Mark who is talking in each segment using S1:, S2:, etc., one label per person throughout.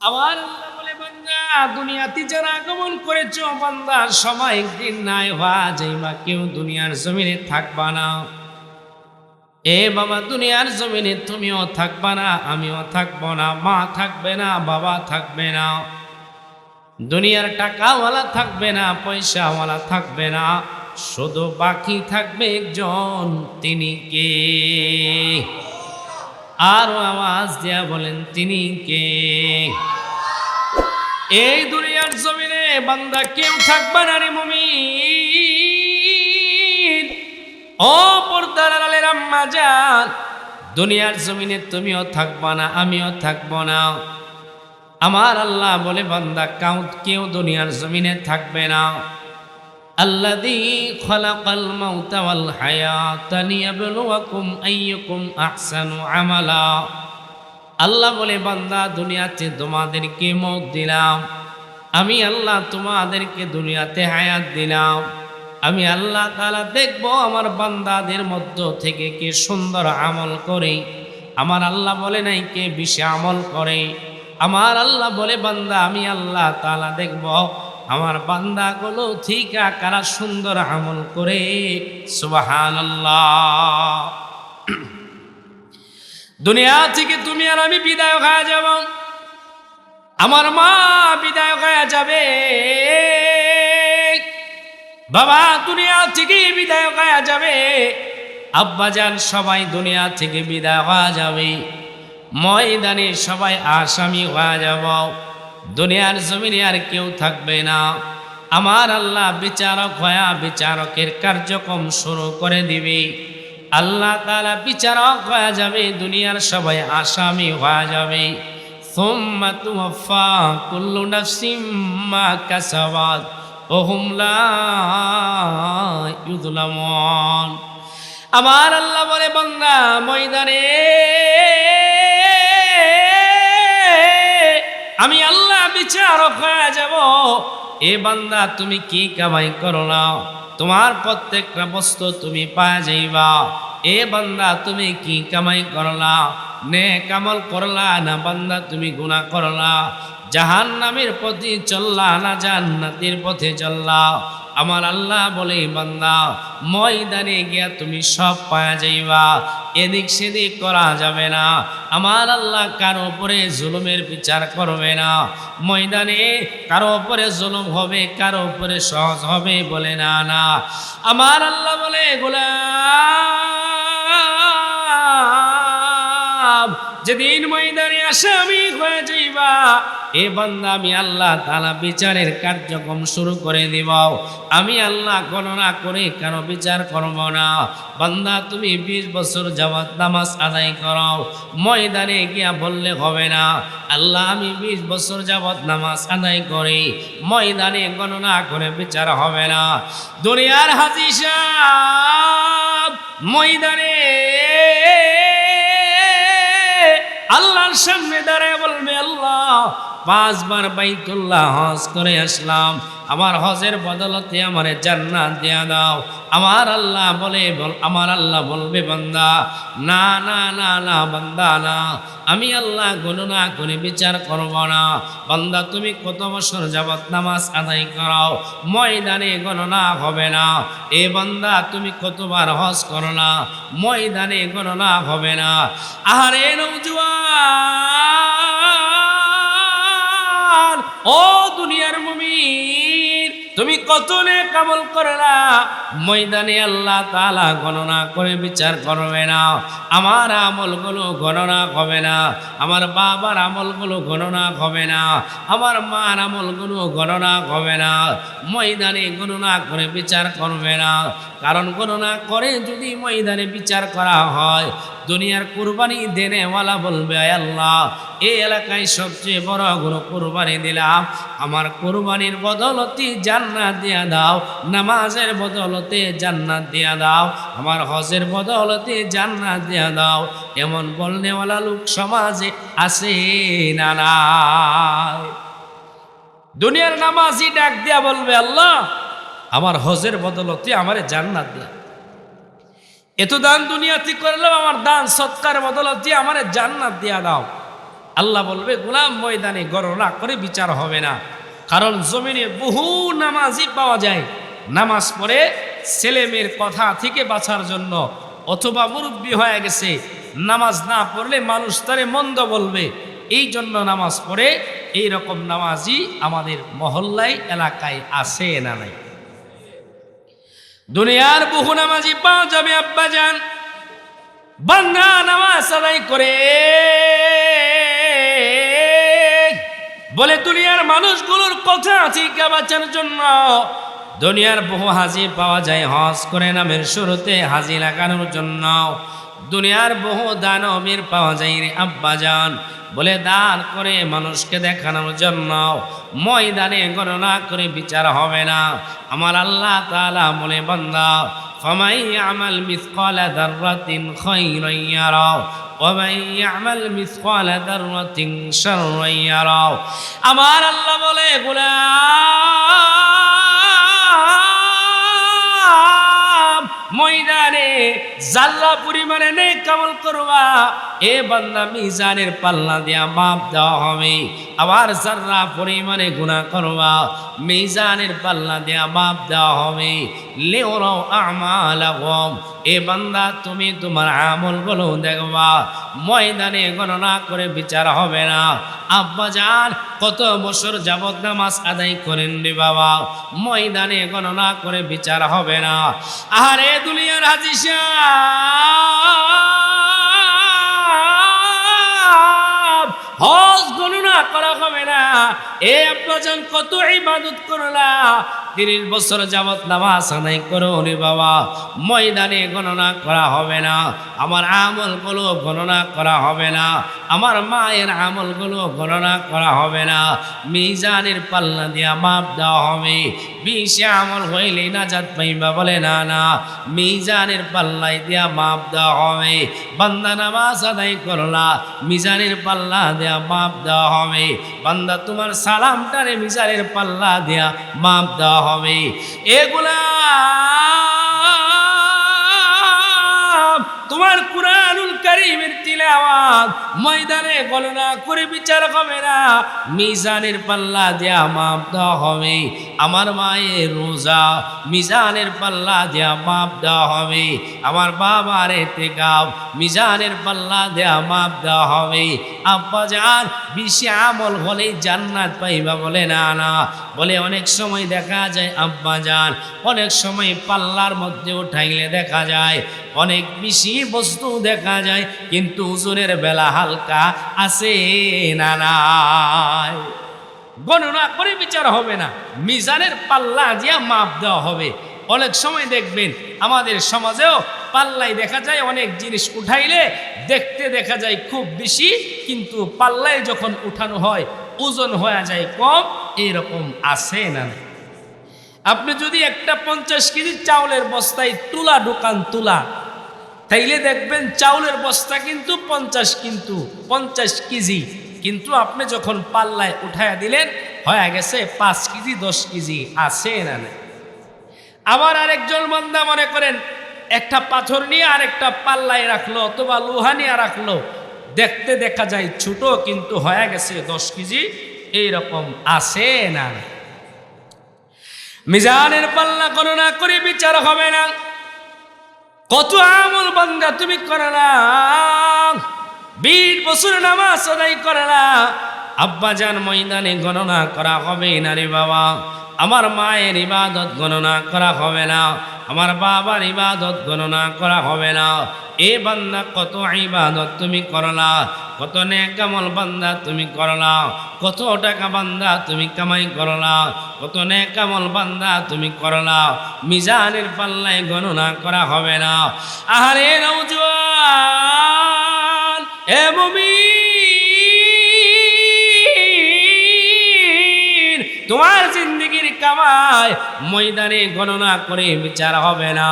S1: আমার আল্লাহ বলে, বান্দা দুনিয়াতে যারা আগমন করেছো, বান্দা সবাই একদিন নাই হওয়া যাইবা, কেউ দুনিয়ার জমিনে থাকবা না। এ বাবা, দুনিয়ার জমিনে তুমিও থাকবা না, আমিও থাকবো না, মা থাকবে না, বাবা থাকবে না, দুনিয়ার টাকাওয়ালা থাকবে না, পয়সাওয়ালা থাকবে না, শুধু বাকি থাকবে একজন। তিনি কে? আরো আওয়াজ দিয়া বলেন, তিনি কে? এই দুনিয়ার জমিনে বান্দা কেউ থাকবে না রে মুমিন। ও পর্দার আড়ালের আম্মা জান, দুনিয়ার জমিনে তুমিও থাকবা না, আমিও থাকবো না। আমার আল্লাহ বলে, বান্দা কেউ দুনিয়ার জমিনে থাকবে না। আল্লাযী খালাকাল মাউতা ওয়াল হায়াতা লিয়াবলুয়াকুম আইয়ুকুম আহসানু আমালা। আল্লাহ বলে, বান্দা দুনিয়াতে তোমাদেরকে মওত দিলাম, আমি আল্লাহ তোমাদেরকে দুনিয়াতে হায়াত দিলাম। আমি আল্লাহ তাআলা দেখব আমার বান্দাদের মধ্য থেকে কে সুন্দর আমল করে। আমার আল্লাহ বলে নাই কে বেশি আমল করে। আমার আল্লাহ বলে, বান্দা আমি আল্লাহ তাআলা দেখব আমার বান্দাগুলো ঠিক কারা সুন্দর আমল করে। সুবহানাল্লাহ। দুনিয়া থেকে তুমি আর আমি বিদায় হয়ে যাব, আমার মা বিদায় হয়ে যাবে, বাবা দুনিয়া থেকে বিদায় হয়ে যাবে, আব্বাজান সবাই দুনিয়া থেকে বিদায় হয়ে যাবে, ময়দানে সবাই আসামি হয়ে যাব, দুনিয়ার জমিনে আর কেউ থাকবে না। আমার আল্লাহ বিচারক হয়ে বিচারকের কার্যক্রম শুরু করে দিবে। আল্লাহ তাআলা বিচারক হয়ে যাবে, দুনিয়ার সবাই আসামি হয়ে যাবে। সুম্মা তুওয়াফা কুল্লু নাফসিম মা কাসাবাত ওয়া হুম লা ইউযলামুন। আমার আল্লাহ বলে, বান্দা ময়দানে আমি আল্লাহ বিচারক হয়ে যাব। এ বান্দা তুমি কি কামাই করলা, তোমার প্রত্যেকটা বস্তু তুমি পাওয়া যাইবা। এ বান্দা তুমি কি কামাই করলা, নেক আমল করলা না বান্দা তুমি গুনাহ করলা, জাহান্নামের পথে চললা না জান্নাতের পথে চললা। আমার আল্লাহ বলে, বান্দা ময়দানে গিয়া তুমি সব পাওয়া যাইবা, এদিক সেদিক করা যাবে না। আমার আল্লাহ কারো উপরে জুলুমের বিচার করবে না। ময়দানে কারো উপরে জুলুম হবে, কারো উপরে সহজ হবে বলে না, না। আমার আল্লাহ বলে, গোলাম যেদিন ময়দানে আসামি হয়ে যাইবা, এ বান্দা আমি আল্লাহ তাআলা বিচারের কার্যক্রম শুরু করে দিব। আমি আল্লাহ গণনা করে কারো বিচার করব না। বান্দা তুমি 20 বছর যাবত নামাজ আদায় করো, ময়দানে গিয়া বললে হবে না আল্লাহ আমি 20 বছর যাবত নামাজ আদায় করি, ময়দানে গণনা করে বিচার হবে না। দুনিয়ার হাজী সাহেব ময়দানে আল্লাহর সামনে দাঁড়ায় বলবে, আল্লাহ 5 বার বাইতুল্লাহ হজ করে আসলাম, আমার হজের বদলতে আমারে জান্নাত দিয়া দাও। আমার আল্লাহ বলবে, বান্দা না না না না, বান্দা না, আমি আল্লাহ গণনা করে বিচার করব না। বান্দা তুমি কত বছর যাবত নামাজ আদায় করাও, ময়দানে গণনা হবে না। এ বান্দা তুমি কতবার হজ করো না, ময়দানে গণনা হবে না। আহারে নওজোয়ান, ও দুনিয়ার মুমিন, তুমি কত নেক আমল করলা, ময়দানে আল্লাহ তাআলা গণনা করে বিচার করবে না। আমার আমলগুলো গণনা হবে না, আমার বাবার আমলগুলো গণনা হবে না, আমার মার আমলগুলো গণনা হবে না, ময়দানে গণনা করে বিচার করবে না। কারণ গণনা করে যদি ময়দানে বিচার করা হয়, দুনিয়ার কুরবানি দেনেওয়ালা বলবে, আল্লাহ এই এলাকায় সবচেয়ে বড় গরু কুরবানি দিলাম, আমার কুরবানির বদলতে জান্নাত দিয়া দাও, নামাজের বদলতে জান্নাত দিয়া দাও, আমার হজের বদলতে জান্নাত দিয়া দাও। এমন বলনেওয়ালা লোক সমাজে আছে না নাই? দুনিয়ার নামাজি ডাক দিয়া বলবে, আল্লাহ আমার হজের বদলতে আমারে জান্নাত দিয়া, এত দান দুনিয়াতে করলাম, আমার দান সৎকার বদলত দিয়ে আমারে জান্নাত দিয়া দাও। আল্লাহ বলবে গোলাম ময়দানে গণনা করে বিচার হবে না। কারণ জমিনে বহু নামাজি পাওয়া যায়, নামাজ পড়ে ছেলে মেয়ের কথা থেকে বাঁচার জন্য, অথবা মুরব্বী হয়ে গেছে, নামাজ না পড়লে মানুষ তারে মন্দ বলবে, এই জন্য নামাজ পড়ে। এই রকম নামাজি আমাদের মহল্লায় এলাকায় আছে না নাই? দুনিয়ার বহু নামাজি পাওয়া যাবে আব্বাজান, বান্দা নামাজ আদায় করে বলে দুনিয়ার মানুষগুলোর কথা থেকে বাঁচার জন্য। দুনিয়ার বহু হাজি পাওয়া যায় হজ করে নামের শুরুতে হাজি লাগানোর জন্য। দুনিয়ার বহু দানবীর পাওয়া যায় রে আব্বাজান, বলে দান করে মানুষকে দেখানোর জন্য। ময়দানে গণনা করে বিচার হবে না। আমার আল্লাহ তাআলা বলে বান্দা ফামাই আমাল মিসকালা যাররাতিন খায়রান ইয়ারা ওয়া মান ইয়ামাল মিসকালা যাররাতিন শাররান ইয়ারা। আমার আল্লাহ বলে গোলাম ময়দানে জাল্লা পরিমাণে নেক আমল করবা, এ বান্দা মিজানের পাল্লা দিয়া মাপ দেওয়া হবে। আবার জাররা পরিমাণে গুনাহ করবা, মিজানের পাল্লা দিয়া মাপ দেওয়া হবে। লিউরাও আমালাকুম, এ বান্দা তুমি তোমার আমলগুলো দেখবা, ময়দানে গণনা করে বিচার হবে না। আব্বাজান কত বছর যাবত নামাজ আদায় করেন রে বাবা, ময়দানে গণনা করে বিচার হবে না। আরে দুনিয়ার হাজি সাহেব, হজ গণনা করা হবে না। এ আব্বাজান কত ইবাদত করলা, 30 বছর যাবত নামাজ আদায় করো রে বাবা, ময়দানে গণনা করা হবে না। আমার আমলগুলো গণনা করা হবে না, আমার মায়ের আমলগুলো গণনা করা হবে না। মিজানের পাল্লা দিয়া মাপ দেওয়া হবে। 20 আমল হইলে নাজাত পাইবা, বলে না না, মিজানের পাল্লাই দিয়া মাপ দেওয়া হবে। বান্দা নামাজ আদায় করলা, মিজানের পাল্লা দিয়া মাপ দেওয়া হবে। বান্দা তোমার সালামটারে মিজানের পাল্লা দিয়া মাপ দেওয়া হবে। এগুলা তোমার কুরআনুল কারীমের তিলাওয়াত ময়দানে গণনা করে বিচার হবে না, মিজানের পাল্লা দিয়া মাপ দেওয়া হবে। আমার মায়ের রোজা মিজানের পাল্লা দিয়া মাপ দেওয়া হবে। আমার বাবার ইতিকাফ মিজানের পাল্লা দিয়া মাপ দেওয়া হবে। আব্বাজান 20 আমল হলেই জান্নাত পাইবা, বলে না না, বলে অনেক সময় দেখা যায় আব্বাজান, অনেক সময় পাল্লার মধ্যে উঠাইলে দেখা যায় অনেক বেশি বস্তু দেখা যায়, কিন্তু ওজনের বেলা হালকা আছে না নাই? গণনা করে বিচার হবে না, মিজানের পাল্লা দিয়া মাপ দেওয়া হবে। অনেক সময় দেখবেন আমাদের সমাজেও পাল্লাই দেখা যায় অনেক জিনিস উঠাইলে দেখতে দেখা যায় খুব বেশি, কিন্তু পাল্লায় যখন উঠানো হয় ওজন হয়ে যায় কম। এরকম আছে না? আপনি যদি একটা 50 কেজি চাউলের বস্তায় তুলা ঢুকান, তুলা, তাইলে দেখবেন চাউলের বস্তা কিন্তু 50 কেজি, কিন্তু আপনি যখন পাল্লায় উঠায়া দিলেন হয়ে গেছে 5 কেজি 10 কেজি। আছে না? আবার আরেকজন বান্দা মনে করেন একটা পাথর নিয়ে আরেকটা পাল্লায় রাখলো অথবা লোহা নিয়ে রাখলো, দেখতে দেখা যায় ছোট, কিন্তু হয়ে গেছে 10 কেজি। এইরকম আছে না? মিজানের পাল্লা গণনা করে বিচার হবে না। কত আমল বান্দা তুমি করলা, 20 বছর নামাজ আদায় করলা, আব্বাজান ময়দানে গণনা করা হবে না রে বাবা। আমার মায়ের ইবাদত গণনা করা হবে না, আমার বাবার ইবাদত গণনা করা হবে না। এ বান্দা কত ইবাদত তুমি করলা, কত নেক আমল বান্দা তুমি করলা, কত টাকা বান্দা তুমি কামাই করলা, কত নেক আমল বান্দা তুমি করলা, মিজানের পাল্লায় গণনা করা হবে না। আহারে নওজোয়ান, এ মুমিন, তোমার জিন্দেগির কামায় ময়দানে গণনা করে বিচার হবে না।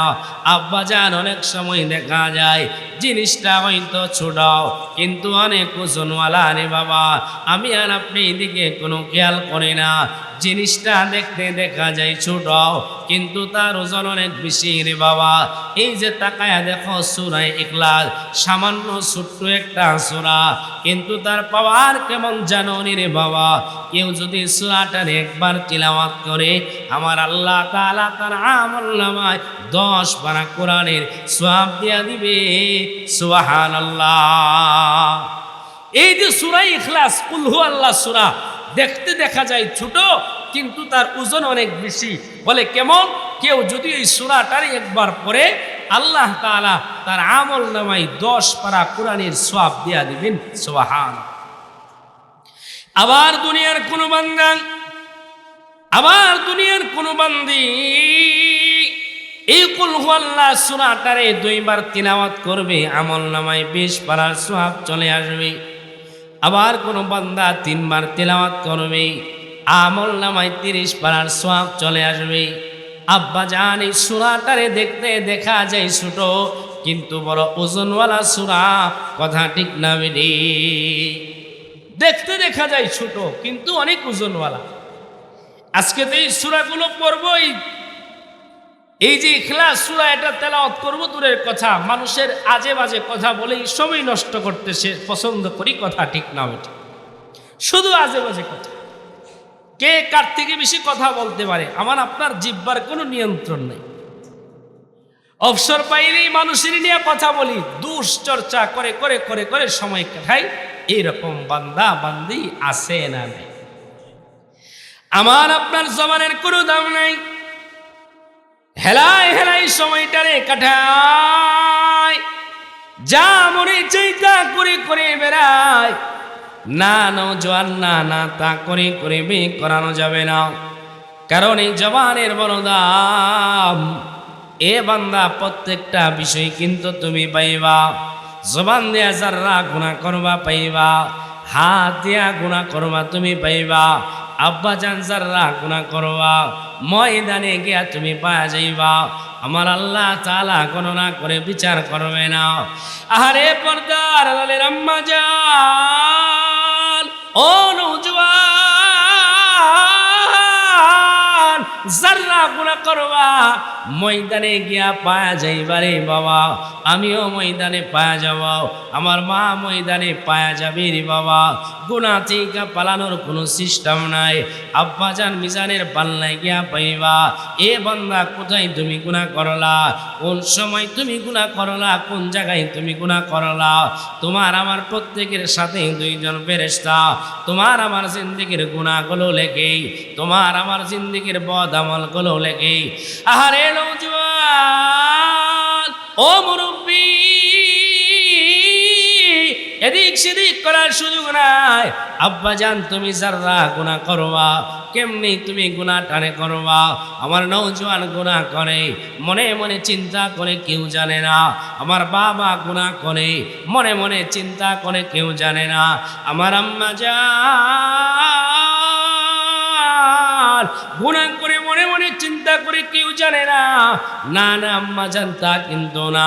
S1: আব্বাজান অনেক সময় দেখা যায় জিনিসটা হয়তো ছোট কিন্তু অনেক ওজনওয়ালা রে বাবা, আমি আর আপনি এদিকে কোনো খেয়াল করি না। জিনিসটা দেখতে দেখা যায় ছোট কিন্তু তার ওজন অনেক বেশি রে বাবা। এই যে তাকায়া দেখো সূরা ইখলাস, সামান্য ছোট্ট একটা সূরা কিন্তু তার পাওয়ার কেমন জানো রে বাবা। কেউ যদি সূরাটার একবার তিলাওয়াত করে আমার আল্লাহ তাআলা তার আমলনামায় 10 পারা কোরআনের সওয়াব দিয়া দিবে। সুবহানাল্লাহ। এই যে সূরা ইখলাস কুল হুয়াল্লাহ সূরা দেখতে দেখা যায় ছোট কিন্তু তার ওজন অনেক বেশি। বলে কেমন? কেউ যদি এই সূরাটার একবার পড়ে আল্লাহ তাআলা তার আমলনামায় 10 পারা কোরআনের সওয়াব দিয়া দিবেন। সুবহানাল্লাহ। আবার দুনিয়ার কোন বান্দি এই কুল হুয়াল্লাহ সূরাটারে 2 বার তিলাওয়াত করবে আমলনামায় 20 পারার সওয়াব চলে আসবে। আবার কোন বান্দা 3 বার তিলাওয়াত করবে আমলনামায় 30 পারার সওয়াব চলে আসবে। আব্বা জান এই সূরাটারে দেখতে দেখা যায় ছোট কিন্তু বড় ওজনওয়ালা সূরা। কথা ঠিক না বেডি? দেখতে দেখা যায় ছোট কিন্তু অনেক ওজনওয়ালা। আজকে তো এই সূরাগুলো পড়বই, এই যে ইখলাস সূরা এটা তেলাওয়াত করব দূরের কথা, মানুষের আজে বাজে কথা বলে সময় নষ্ট করতে সে পছন্দ করি। কথা ঠিক না বেটি? শুধু আজে বাজে কথা। কে কার থেকে বেশি কথা বলতে পারে, আমার আপনার জিহ্বার কোনো নিয়ন্ত্রণ নেই। অবসর পাইলেই মানুষের নিয়ে কথা বলি, দুশ্চর্চা করে করে করে করে সময় কাটাই। এইরকম বান্দা বান্দি আছে না নাই? আমার আপনার জবানের কোনো দাম নাই। হেলাই হেলাই সময়টারে কাটায়, যা মনে চাইতা করে করে বেড়ায়। না নওজোয়ান না তা করে করে বিয়ে করানো যাবে না, কারণ এই জবানের বড় দাম। এ বান্দা প্রত্যেকটা বিষয় কিন্তু তুমি পাইবা। জবান দিয়া যারা গুনাহ করবা পাইবা, হাত দিয়া গুনাহ করবা তুমি পাইবা। আব্বা জান যারা গুনাহ করবা ময়দানে গিয়া তুমি পাওয়া যাইবা। আমার আল্লাহ তাআলা গণনা করে বিচার করবে না। আহারে পর্দার আড়ালের আম্মা জান, ও নওজোয়ান, যারা গুনাহ করবা ময়দানে গিয়া পাওয়া যাইবা রে বাবা। আমিও ময়দানে পাওয়া যাব, আমার মা ময়দানে পাওয়া যাবে রে বাবা। গুনাহ থেকে পালানোর কোনো সিস্টেম নাই। আব্বা জান মিজানের পাল্লায় গিয়া পাইবা। এ বান্দা কোথায় তুমি গুনাহ করলা, কোন সময় তুমি গুনাহ করলা, কোন জায়গায় তুমি গুনাহ করলা। তোমার আমার প্রত্যেকের সাথে 2 জন ফেরেশতা তোমার আমার জিন্দেগির গুনাহগুলো লেখে, তোমার আমার জিন্দেগির বদ আমলগুলো লেখে। আহারে নওজোয়ান, ও মুরব্বী, এদিক সেদিক করার সুযোগ নাই। আব্বা জান তুমি যারা গুনাহ করবা কেমনি তুমি গুনাহ টানে করবা। আমার নওজোয়ান গুনাহ করে মনে মনে চিন্তা করে কেউ জানে না। আমার বাবা গুনাহ করে মনে মনে চিন্তা করে কেউ জানে না। আমার আম্মা জান গুনাহ করে মনে মনে চিন্তা করে কেউ জানে না। না না আম্মা জান তা কিন্তু না,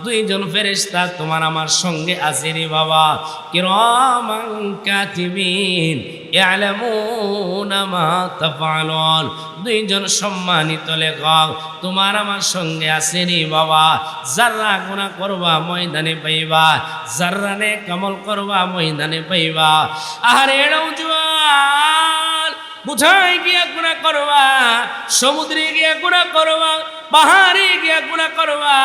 S1: 2 জন ফেরেশতা তোমার আমার সঙ্গে আছে রে বাবা। কিরামান কাতিবিন ইয়ালামুনা মা তাফআলুন, 2 জন সম্মানিত লেখক তোমার আমার সঙ্গে আছে রে বাবা। যারা গুনাহ করবা ময়দানে পাইবা, যারা নেক আমল করবা ময়দানে পাইবা। আরে নওজোয়ান, কোথায় গিয়া গুনাহ করবা? সমুদ্রে গিয়া গুনাহ করবা, পাহাড়ে গিয়া গুনাহ করবা।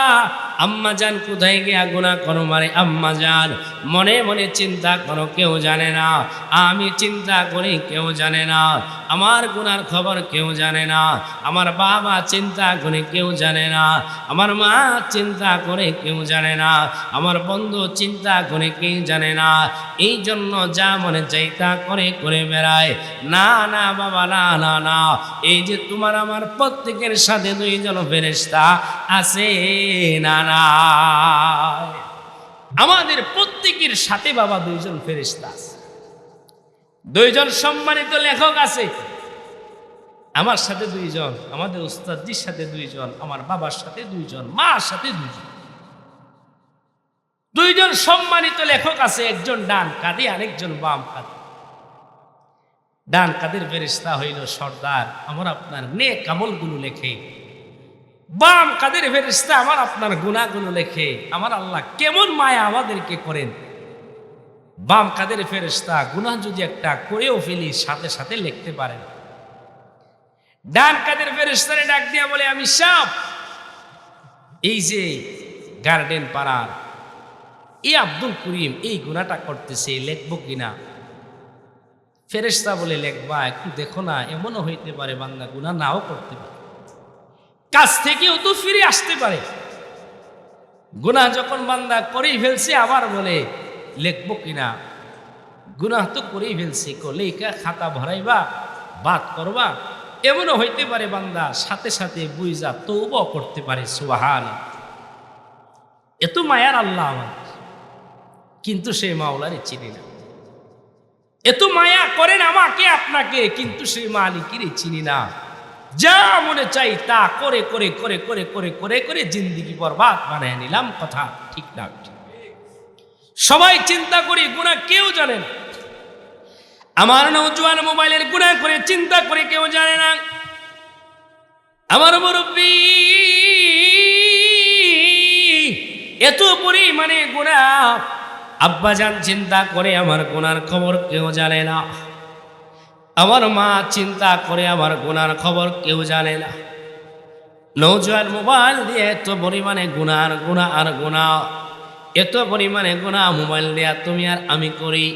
S1: আম্মা জান কোথায় গিয়া গুনাহ করো? মারে আম্মা জান মনে মনে চিন্তা করো, কেউ জানে না। আমি চিন্তা করি, কেউ জানে না। আমার গুনার খবর কেউ জানে না। আমার বাবা চিন্তা করে, কেউ জানে না। আমার মা চিন্তা করে, কেউ জানে না। আমার বন্ধু চিন্তা করে, কেউ জানে না। এই জন্য যা মনে চাই তা করে করে বেড়ায়। না না বাবা, না না না, এই যে তোমার আমার প্রত্যেকের সাথে 2 জন ফেরেশতা আছে না না, আমাদের প্রত্যেকের সাথে বাবা 2 জন ফেরেশতা আছে। 2 জন সম্মানিত লেখক আছে। আমার সাথে দুইজন, আমাদের উস্তাদজির সাথে দুইজন, আমার বাবার সাথে দুইজন, মার সাথে দুইজন। দুইজন সম্মানিত লেখক আছে, একজন ডান কাঁধে আরেকজন বাম কাঁধে। ডান কাঁধের ফেরেশতা হইল সর্দার, আমার আপনার নেক আমলগুলো লেখে। বাম কাঁধের ফেরেশতা আমার আপনার গুনাহগুলো লেখে। আমার আল্লাহ কেমন মায়া আমাদেরকে করেন। বাম কাঁধের ফেরেশতা গুনাহ যদি একটা করেও ফেলি সাথে সাথে লিখতে পারেন। ডান কাঁধের ফেরেশতারে ডাক দিয়া বলে, আমি সাপ এই যে গার্ডেন পাড়ার এই আব্দুল করিম এই গুনাহটা করতেছে, লিখবো কিনা? ফেরেশতা বলে, লেখবা, একটু দেখো না, এমনও হইতে পারে বান্দা গুনাহ নাও করতে পারে, কাজ থেকেও তো ফিরে আসতে পারে। গুনাহ যখন বান্দা করেই ফেলছে আবার বলে লিখবো কিনা? গুনাহ তো করেই ফেলছে, লেখা খাতা ভরাইবা, বাদ করবা, এমনও হইতে পারে বান্দা সাথে সাথে বুঝা তওবা করতে পারে। সুবহানাল্লাহ, এত মায়ার আল্লাহ আমার, কিন্তু সেই মাওলারে চিনি না। এত মায়া করেন আমাকে আপনাকে, কিন্তু সেই মালিকেরই চিনি না। যা মনে চাই তা করে করে করে করে করে করে করে জিন্দিগি বরবাদ বানিয়ে নিলাম। কথা ঠিক না? সবাই চিন্তা করি, গুনাহ কেউ জানে না। আমার নওজোয়ান মোবাইলের গুনাহ করে চিন্তা করে কেউ জানে না। আমার মুরব্বী এত পরিমাণে গুনাহ, আব্বাজান চিন্তা করে আমার গুনার খবর কেউ জানে না। আমার মা চিন্তা করে আমার গুনার খবর কেউ জানে না। নওজোয়ান মোবাইল দিয়ে এত পরিমাণে গুনাহ আর গুনাহ, এত পরিমাণে গুনাহ মোবাইল দেয়া তুমি আর আমি করি।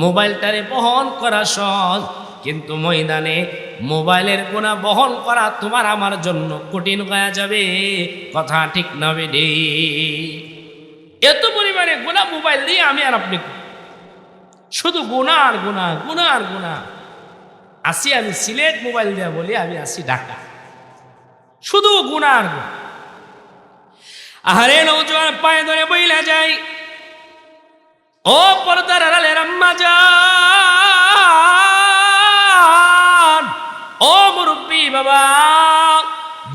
S1: মোবাইলটারে বহন করা সহজ, কিন্তু ময়দানে মোবাইলের গুনাহ বহন করা তোমার আমার জন্য কঠিন হয়ে যাবে। কথা ঠিক না বেডি? এত পরিমাণে গুনাহ মোবাইল দিয়ে আমি আর আপনি শুধু গুনাহ আর গুনাহ, গুনাহ আর গুনাহ। আসি আমি সিলেট মোবাইল দিয়ে বলি, আমি আসি ঢাকা, শুধু গুনাহ আর গুনাহ। আহারে নওজোয়ান পায়ে ধরে বইলা যায়, ও পর্দার আড়ালের আম্মা জান, ও মুরব্বী বাবা,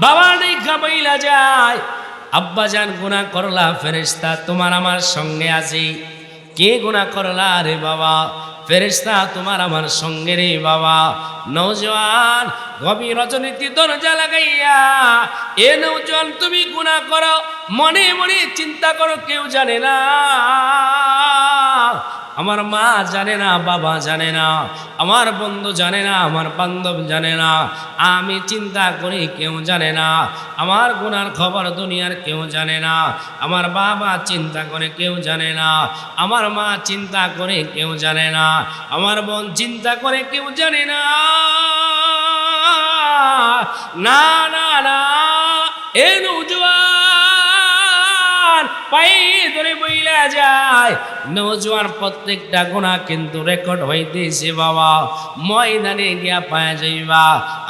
S1: বাবা দেখা বইলা যায়, আব্বা জান গুনাহ করলা, ফেরেশতা তোমার আমার সঙ্গে আছে। কে গুনাহ করলা রে বাবা? ফেরেশতা তোমার আমার সঙ্গে রে বাবা। নওজোয়ান গভীর রজনীতি দরজা লাগাইয়া, এ নওজোয়ান তুমি গুনাহ করো, মনে মনে চিন্তা করো, কেউ জানে না। আমার মা জানে না, বাবা জানে না, আমার বন্ধু জানে না, আমার বান্ধব জানে না, আমি চিন্তা করি কেউ জানে না। আমার গুনার খবর দুনিয়ার কেউ জানে না। আমার বাবা চিন্তা করে কেউ জানে না, আমার মা চিন্তা করে কেউ জানে না, আমার বোন চিন্তা করে কেউ জানে না। না না না, এ নওজোয়ান পায়ে ধরে বইলা যায়, নওজোয়ান প্রত্যেকটা গুনাহ কিন্তু রেকর্ড হইতেছে বাবা। ময়দানে গিয়া পায়া যাইবা,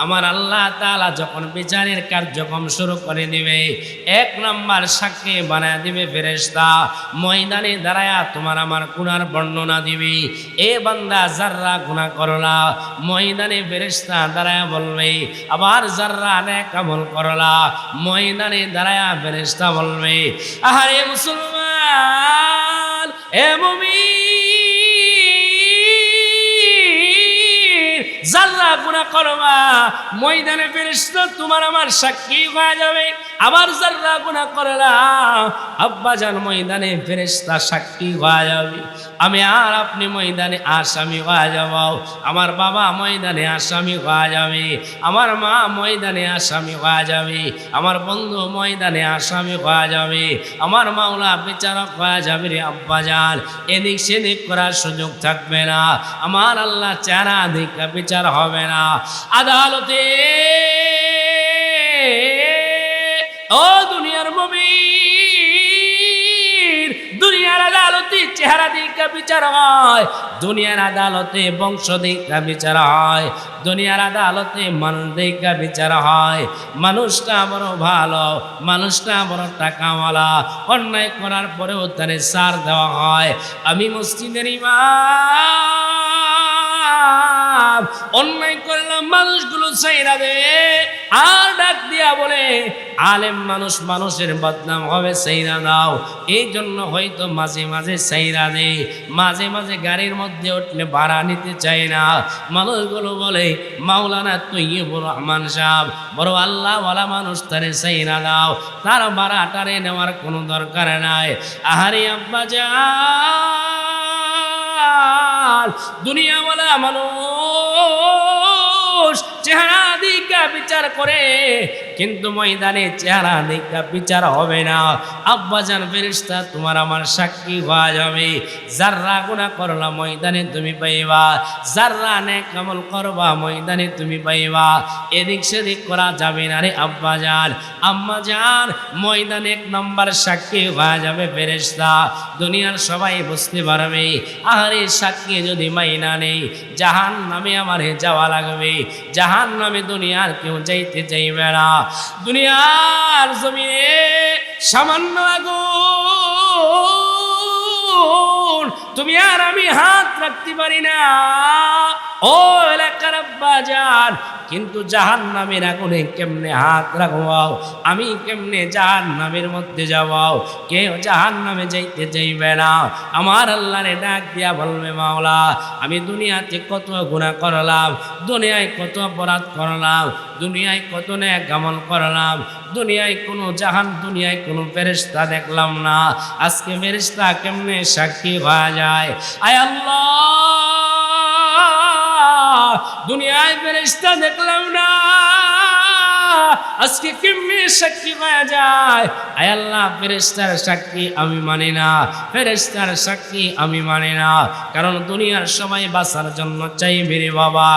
S1: আমার আল্লাহ তাআলা যখন বিচারের কার্যক্রম শুরু করে দিবে, এক নাম্বার সাক্ষী বানায় দিবে ফেরেশতা। ময়দানে দাঁড়ায়া তোমার আমার গুনার বর্ণনা দিবে। এ বান্দা যাররা গুনাহ করলা, ময়দানে ফেরেশতা দাঁড়ায়া বলবে। আবার যাররা নেক আমল করলা, ময়দানে দাঁড়ায়া ফেরেশতা বলবে। আহারে মুসলমান, এ মুমিন, যারা গুনাহ করবা, ময়দানে ফেরেশতা তোমার আমার সাক্ষী হয়ে যাবে। আবার যারা গুনাহ করলা, আব্বা জান ময়দানে ফেরেশতা সাক্ষী হয়ে যাবে। আমি আর আপনি ময়দানে আসামি হয়ে যাব। আমার বাবা ময়দানে আসামি হয়ে যাবে, আমার মা ময়দানে আসামি হয়ে যাবে, আমার বন্ধু ময়দানে আসামি হয়ে যাবে, আমার মাওলা বিচারক হয়ে যাবে রে আব্বা জান। এদিক সেদিক করার সুযোগ থাকবে না। আমার আল্লাহ চেহারা দেখা বিচার হবে না আদালতে। ও দুনিয়ার মুমিন, দুনিয়ার আদালতে চেহারা দেখা বিচার হয়, দুনিয়ার আদালতে বংশ দেখা বিচার হয়, দুনিয়ার আদালতে মানুষ দেখা বিচার হয়। মানুষটা বড় ভালো, মানুষটা বড় টাকাওয়ালা, অন্যায় করার পরেও তারে ছাড় দেওয়া হয়। আমি মসজিদের ইমাম, অন্যায় করলাম মানুষগুলো ছাইরা দে। আর ডাক দিয়া বলে আলেম মানুষ, মানুষের বদনাম হবে, ছাইরা দাও। এই জন্য হয়তো মাঝে মাঝে ছাইরা দে, মাঝে মাঝে গাড়ির মধ্যে উঠলে ভাড়া নিতে চায় না। মানুষগুলো বলে মাওলানা তৈয়বুর রহমান সাহেব বড় আল্লাহওয়ালা মানুষ, তারে ছাইরা দাও, তার ভাড়াটারে নেওয়ার কোনো দরকার নাই। আহারে আব্বা জান, দুনিয়াওয়ালা মানুষ চেহারা দিকা বিচার করে, কিন্তু ময়দানে চেহারা দিকা বিচার হবে না। আব্বাজান ফেরেশতা তোমার আমার সাক্ষী হওয়া যাবে। যাররা গুনাহ করলা ময়দানে তুমি পাইবা, যাররা নেক আমল করবা ময়দানে তুমি পাইবা। এদিক সেদিক করা যাবে না রে আব্বাজান। আম্মাজান ময়দানে এক নম্বর সাক্ষী হওয়া যাবে ফেরেশতা, দুনিয়ার সবাই বুঝতে পারবে আরে সাক্ষী যদি মাইনা নেই জাহান্নামে আমারে যাওয়া লাগবে, জাহান্নামে দুনিয়ার কেউ যাইতে চাইবে না। দুনিয়ার জমিনে সামান্য আগুন তুমি আর আমি হাত রাখতে পারি না ও এলাকার আব্বাজান, কিন্তু জাহান্নামের আগুনে কেমনে হাত রাখবাও, আমি কেমনে জাহান্নামের মধ্যে যাবাও? কেউ জাহান্নামে যাইতে চাইবে না। আমার আল্লাহরে ডাক দিয়া বলবে মাওলা আমি দুনিয়াতে কত গুনাহ করলাম, দুনিয়ায় কত অপরাধ করলাম, দুনিয়ায় কত নেক আমল করলাম, দুনিয়ায় দুনিয়ায় কোনো ফেরেশতা দেখলাম না, আজকে ফেরেশতা কেমনে সাক্ষী হওয়া যায়? আয় আল্লাহ দুনিয়ায় ফেরেশতা দেখলাম না, আজকে কেমনে সাক্ষী হয়ে যায়? আয় আল্লাহ ফেরেশতার সাক্ষী আমি মানি না, ফেরেশতার সাক্ষী আমি মানি না, কারণ দুনিয়ার সবাই বাঁচার জন্য চাইবে রে বাবা,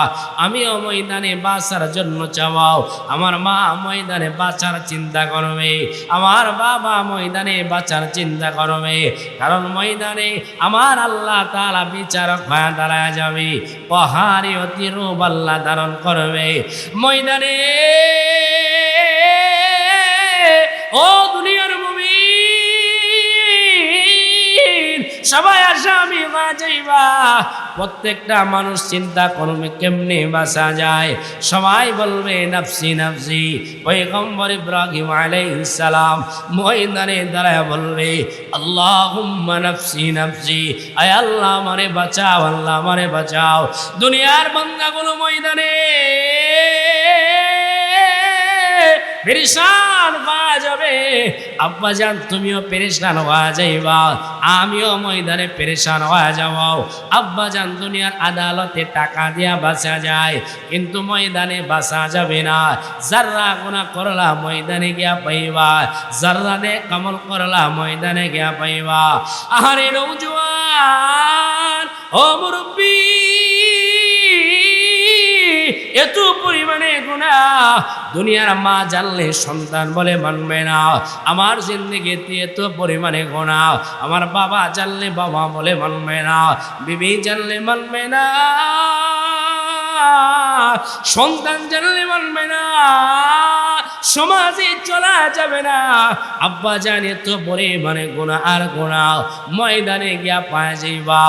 S1: আমিও ময়দানে বাঁচার জন্য চাওয়াও। আমার মা ময়দানে বাঁচার চিন্তা করবে, আমার বাবা ময়দানে বাঁচার চিন্তা করবে, কারণ ময়দানে আমার আল্লাহ তাআলা বিচারক হয়ে দাঁড়ায় যাবে, পাহাড়ি অতি রূপ আল্লাহ ধারণ করবে ময়দানে। ও দুনিয়ার মুমিন সবাই আসামি হয়ে যাইবা, প্রত্যেকটা মানুষ চিন্তা করবে কেমনে বাঁচা যায়। সবাই বলবে নাফসি নাফসি। পয়গম্বর ইব্রাহিম আলাইহিস সালাম ময়দানে দাঁড়ায় বলবে আল্লাহুম্মা নাফসি নাফসি, আয় আল্লাহ আমারে বাঁচাও, আল্লাহ আমারে বাঁচাও। দুনিয়ার বান্দাগুলো ময়দানে পেরেশান হয়ে যাবে। আব্বাজান তুমিও পেরেশান হয়ে যাইবা, আমিও ময়দানে পেরেশান হয়ে যাব। আব্বাজান দুনিয়ার আদালতে টাকা দিয়া বাঁচা যায়, কিন্তু ময়দানে বাঁচা যাবে না। যাররা গুনাহ করলা ময়দানে গিয়া পাইবা, যাররা নেক আমল করলা ময়দানে গিয়া পাইবা। আহারে নওজোয়ান ও মুরব্বী, এত পরিমাণে গুনাহ দুনিয়ার মা জানলে সন্তান বলে মানবে না। আমার জিন্দেগিতে এত পরিমাণে গুনাহ আমার বাবা জানলে বাবা বলে মানবে না, বিবি জানলে মানবে না, সন্তান জানলে মানবে না, সমাজে চলা যাবে না। আব্বা জানে তো পরিমাণে গুনাহ আর গুনাহ ময়দানে গিয়া পাওয়া যাইবা,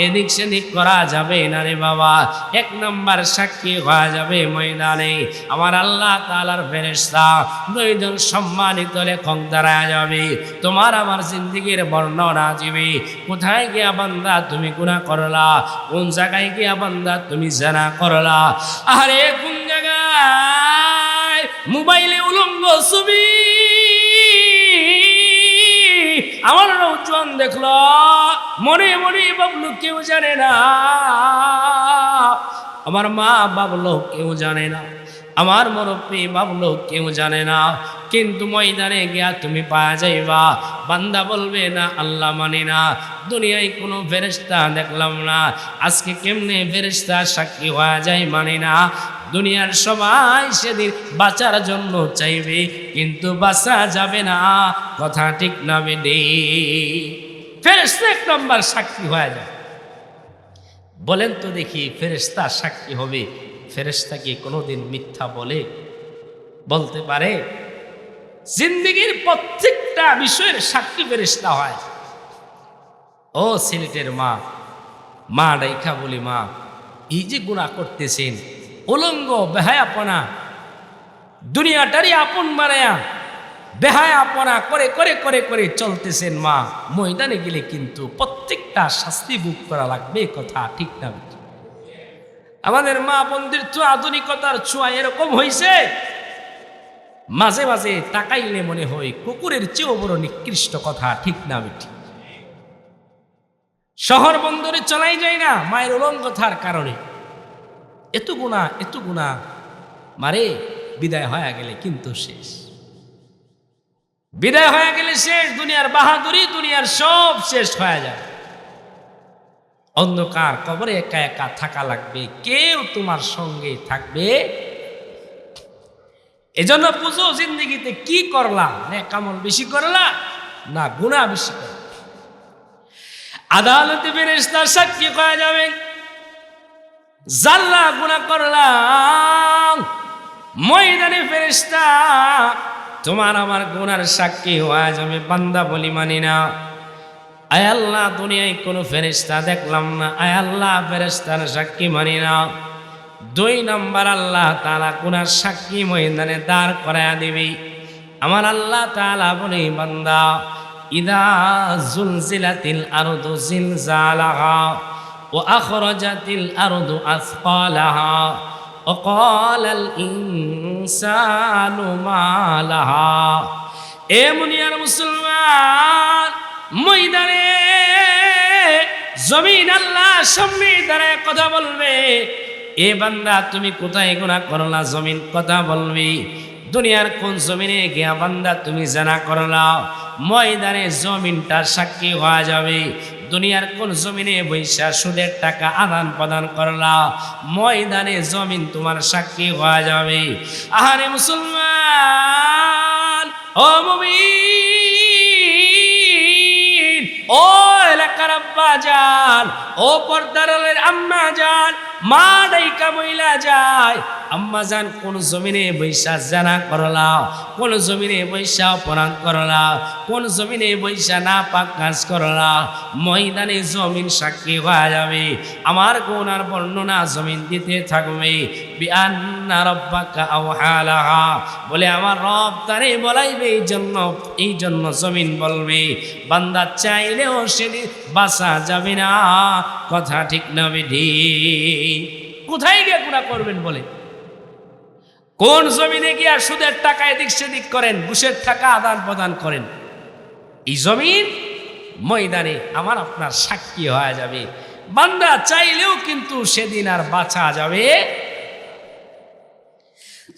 S1: এদিক সেদিক করা যাবে না রে বাবা। এক নম্বর সাক্ষী হওয়া যাবে ময়দানে আমার আল্লাহ তাআলার ফেরেশতা, দুইজন সম্মানিত লেখক দাঁড়ায় যাবে, তোমার আমার জিন্দেগির বর্ণনা দিবে। কোথায় গিয়া বান্দা তুমি গুনাহ করলা, কোন জায়গায় গিয়া বান্দা তুমি জানা করলা, আরে কোন জায়গায় মোবাইলে উলঙ্গ ছবি আমার নৌজওয়ান দেখলো, মনে মনে ভাবলো কেউ জানে না, আমার মা ভাবলো কেউ জানে না, আমার মুরব্বী ভাবলো কেউ জানে না, কিন্তু ময়দানে গিয়া তুমি পাওয়া যাইবা বান্দা বলবে না আল্লাহ মানি না, দুনিয়ায় কোনো ফেরেশতা দেখলাম না, আজকে কেমনে ফেরেশতা সাক্ষী হওয়া যায় মানি না। দুনিয়ার সবাই সেদিন বাঁচার জন্য চাইবে, কিন্তু বাঁচা যাবে না, কথা ঠিক না বেডে। ফেরেশতা এক নম্বর সাক্ষী হয়ে যায়। বলেন তো দেখি ফেরেশতা সাক্ষী হবে, ফেরেশতা কি কোনোদিন মিথ্যা বলতে পারে? জিন্দেগির প্রত্যেকটা বিষয়ের সাক্ষী ফেরেশতা হয়। ও সিলেটের মা ডাইখা বলি মা, এই যে গুনাহ করতেছেন, উলঙ্গ বেহায়াপনা, দুনিয়াটারই আপন বানায়া বেহায়াপনা করে করে করে করে চলতেছেন মা, ময়দানে গেলে কিন্তু প্রত্যেকটা শাস্তি ভোগ করা লাগবে, কথা ঠিক না? আমাদের মা বোনদের তো আধুনিকতার ছোঁয়া এরকম হয়েছে, মাঝে মাঝে তাকাইলে মনে হয় কুকুরের চেয়েও বড় নিকৃষ্ট, কথা ঠিক না বেটি? শহর বন্দরে চলাই যায় না মায়ের উলঙ্গতার কারণে। এত গুণা মারে, বিদায় হয়ে গেলে কিন্তু শেষ, বিদায় হয়ে গেলে শেষ, দুনিয়ার বাহাদুরি, দুনিয়ার সব শেষ হয়ে যায়। অন্ধকার কবরে একা একা থাকা লাগবে, কেউ তোমার সঙ্গে থাকবে। এজন্য বুঝো জিন্দগিতে কি করলা, নেক আমল বেশি করলা না গুনাহ বেশি করলা। আদালতে ফেরেশতা সাক্ষী হয়ে যাবে, জাল্লা গুনাহ করলাম, ময়দানে ফেরেশতা তোমার আমার গুনার সাক্ষী হয়ে যাবে। বান্দা বলি মানি না, আয় আল্লাহ দুনিয়ায় কোনো ফেরেশতা দেখলাম না, আয় আল্লাহ ফেরেশতার সাক্ষী মানি না। 2 নম্বর, আল্লাহ তাআলা গুনার সাক্ষী ময়দানে দাঁড় করায়া দিবে। আমার আল্লাহ তাআলা বলে, বান্দা ইদা জুলজিলাতিল আরদু জিলজালাহা ওয়া আখরাজাতিল আরদু আসকালাহা ওয়া ক্বালাল ইনসানু মা লাহা। এ মুনিয়ার মুসলমান, ময়দানে জমিন আল্লাহ সামনে দাঁড়ায় কথা বলবে, এ বান্দা তুমি কোথায় গুনাহ করলা? জমিন কথা বলবি। দুনিয়ার কোন জমিনে গিয়া বান্দা তুমি জানা করলা? ময়দানে জমিনটা সাক্ষী হওয়া যাবে। দুনিয়ার কোন জমিনে বৈশা সুদের টাকা আদান প্রদান করলা? ময়দানে জমিন তোমার সাক্ষী হওয়া যাবে। আহারে মুসলমান, ও মুমিন, ও এলাকার আব্বা জান, ও পর্দারের আম্মা জান, মা ডাইকা বইলা যায়, আম্মা জান কোন জমিনে বৈশা জানা করলা? কোন জমিনে বৈশা অপরাধ করলা? কোন জমিনে বৈশা না পাক কাজ করলা? ময়দানে জমিন সাক্ষী হয়ে যাবে। আমার গুনার বর্ণনা জমিন দিতে থাকবে। বিআন্না রাব্বাকা আওহালাহা, বলে আমার রব তারে বলাইবে, এই জন্য জমিন বলবে। বান্দা চাইলেও সেদিন বাঁচা যাবে না, কথা ঠিক না বেঠি? কোথায় গিয়ে গুনাহ করবেন বলে? কোন জমিনে গিয়া সুদের টাকা এদিক সেদিক করেন, ঘুষের টাকা আদান প্রদান করেন? এই জমিন ময়দানে আমার আপনার সাক্ষী হয়ে যাবে। বান্দা চাইলেও কিন্তু সেদিন আর বাঁচা যাবে।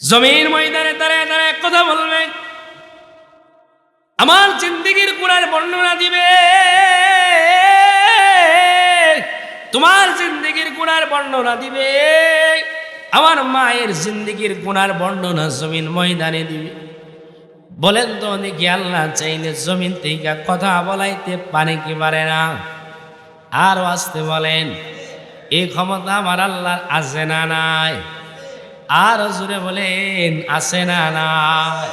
S1: জমিন ময়দানে দাঁড়ায় দাঁড়ায় কথা বলবে, আমার জিন্দেগির গুনার বর্ণনা দিবে, তোমার জিন্দেগির গুনার বর্ণনা দিবে, আমার মায়ের জিন্দেগির গুনার বর্ণনা জমিন ময়দানে দিবে। বলেন তো দেখি, আল্লাহ চাইলে জমিন থেকে কথা বলাইতে পারে কি পারে না? আরো আসতে বলেন, এই ক্ষমতা আমার আল্লাহর আছে না নাই? আর জোরে বলেন, আছে না নাই?